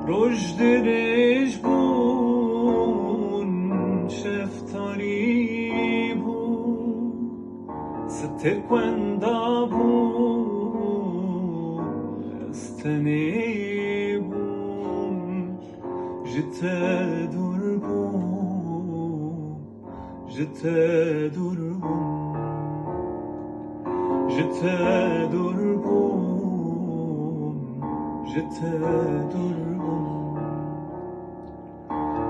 رجدرش بون شفتاری بون ستکوندا بون استنی بون جته دور بون جته دور بون جته دور بون جته دور بون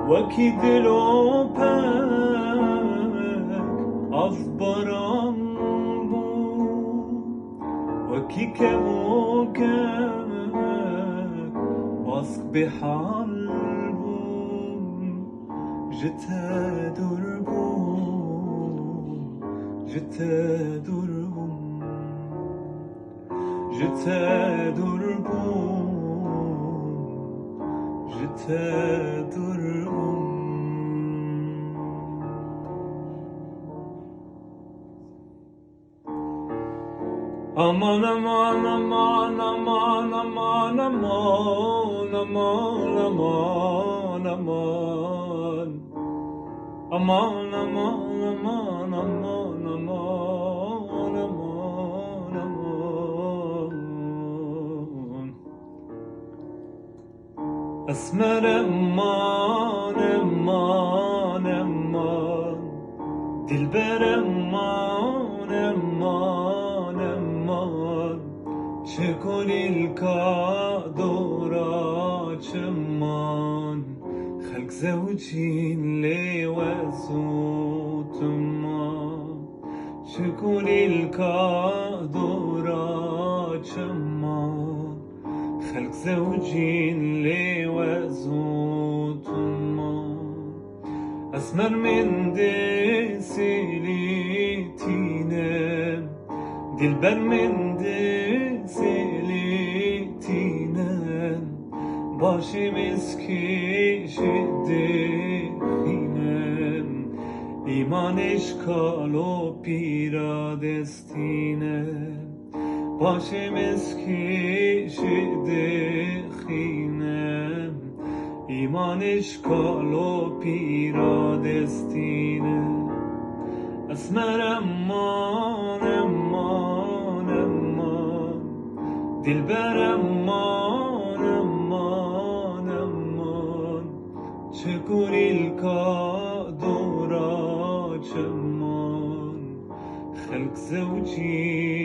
وکی دلو پک از برام بود وکی کمو کمک باسک به حال بود جته دور بود جته دور بود جته دور بود جته دور aman aman aman aman aman aman aman aman aman aman aman aman aman aman aman اسمر امان امان امان دلبر امان امان امان چه کنی الکادورا چمان خلق زوجین لیوزوت ما چه کنی الکادورا چمان خلق زوجين لي وزوت ما أسمر من دسيليتينا دلبر من دسيليتينا باشي مسكي شدخينا إيمانش كالو بيرا دستينا باشی مسکی شدخینم ایمانش کالو پیرادستینه اسمر امان امان امان دلبر امان امان امان چه کنی الکادورا چمان خلق زوجی